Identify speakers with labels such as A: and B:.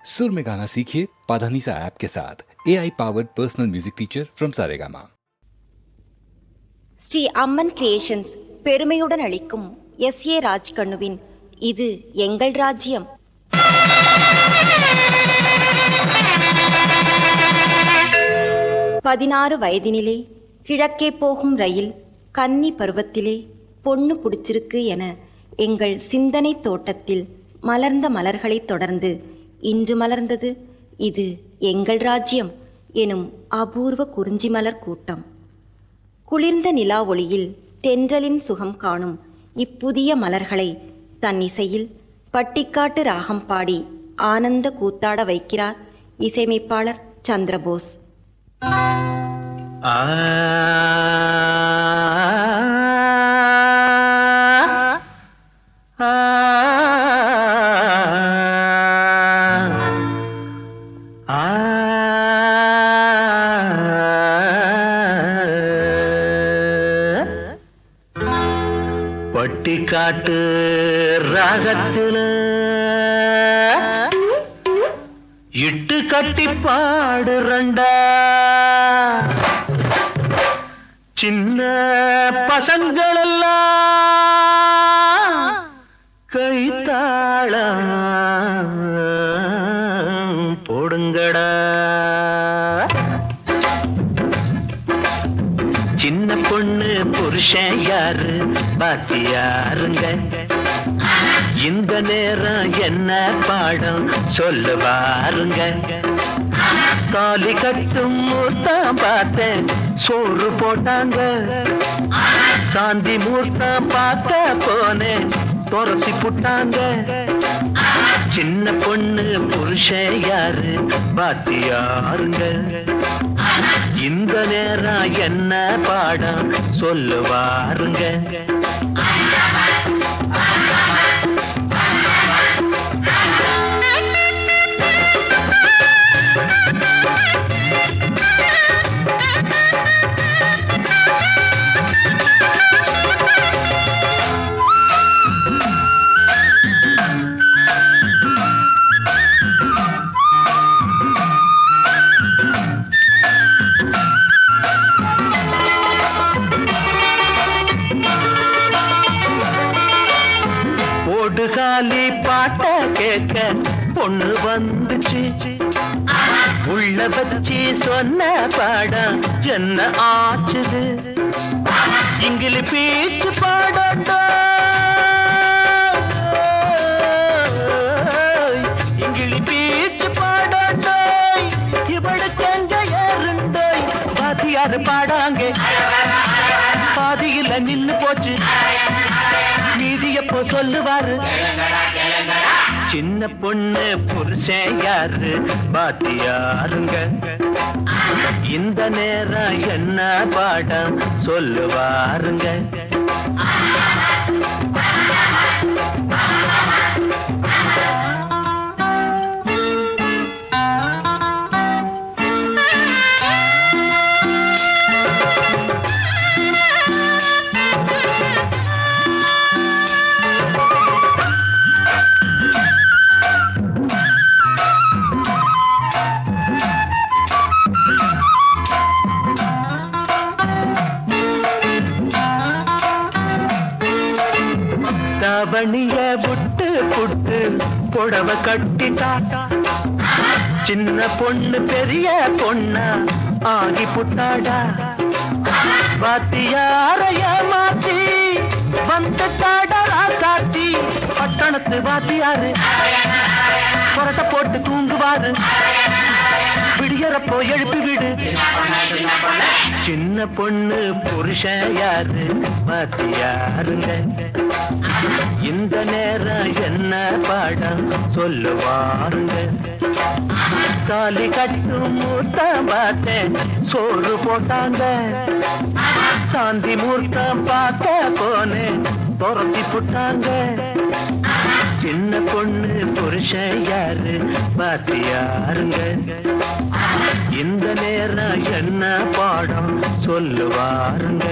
A: सुर में गाना सीखिए पाधानीसा ऐप के साथ। AI powered personal music teacher from Saregama.
B: Sri Amman creations பெருமையுடன் அளிக்கும் S.A. ராஜ்கண்ணுவின் இது எங்கள் ராஜ்யம். 16 வயதினிலே கிழக்கே போகும் ரயில் கன்னி பருவத்திலே பொண்ணு புடிச்சிருக்கு என எங்கள் சிந்தனை தோட்டத்தில் மலர்ந்த மலர்களைத் தொடர்ந்து இன்று மலர்ந்தது இது எங்கள் ராஜ்யம் எனும் அபூர்வ குறிஞ்சி மலர் கூட்டம். குளிர்ந்த நிலா ஒளியில் தென்றலின் சுகம் காணும் இப்புதிய மலர்களை தன் இசையில் பட்டிக்காட்டு ராகம் பாடி ஆனந்த கூத்தாட வைக்கிறார் இசையமைப்பாளர் சந்திரபோஸ்.
C: பட்டிக்காட்டு ராகத்துல இட்டு கட்டி பாடுறண்டா சின்ன பசங்களெல்லாம் கைத்தாளம் போடுங்கடா. சின்ன பொண்ணு புருஷன் யாரு பாத்தியாருங்க, இந்த நேரம் என்ன பாடம் சொல்லுவாருங்க. தாலி கட்டும் மூர்த்தம் பார்த்தேன் சோறு போட்டாங்க, சாந்தி மூர்த்தம் பார்க்க போனேன் துரசி புட்டாங்க. சின்ன பொண்ணு புருஷன் யாரு பாத்தியாருங்க, இந்த நேரம் என்ன பாடம் சொல்லுவாருங்க. காலி பாட்ட கேட்க பொண்ணு வந்துச்சு, உள்ள வச்சு சொன்ன பாடம் என்ன ஆச்சுது. இங்கிலி பீச்சு பாடண்டோ, இங்கிலி பீச்சு பாடண்டோ, இவளுக்கு எங்க ஏறுண்டோ. பாதியாரு பாடாங்க பாதியில நின்னு போச்சு, மீதி எப்போ சொல்லுவாரு. சின்ன பொண்ணு புருஷன் யாரு பாத்தியாருங்க, இந்த நேரம் என்ன பாடம் சொல்லுவாருங்க. தவணிய புட்டு புட்டு புடவ கட்டிட்டா, சின்ன பொண்ணு பெரிய பொண்ணா ஆகி புட்டாடா. வாத்தியாரைய மாத்தி வந்துட்டாடா ராசாத்தி, பட்டணத்து வாத்தியாரு புரட்ட போட்டு தூங்குவாரு, விடியறப்போ எழுப்பி விடு. சின்ன பொண்ணு புருஷன் யாரு பாத்தியாருங்க, இந்த நேரம் என்ன பாடம் சொல்லுவாருங்க. தாலி கட்டும் மூர்த்தம் பார்த்தேன் சோறு போட்டாங்க, சாந்தி மூர்த்தம் பார்க்க போனேன் துரத்தி புட்டாங்க. சின்ன பொண்ணு புருஷன் யாரு பாத்தியாருங்க, இந்த நேரம் என்ன பாடம் சொல்லுவாருங்க.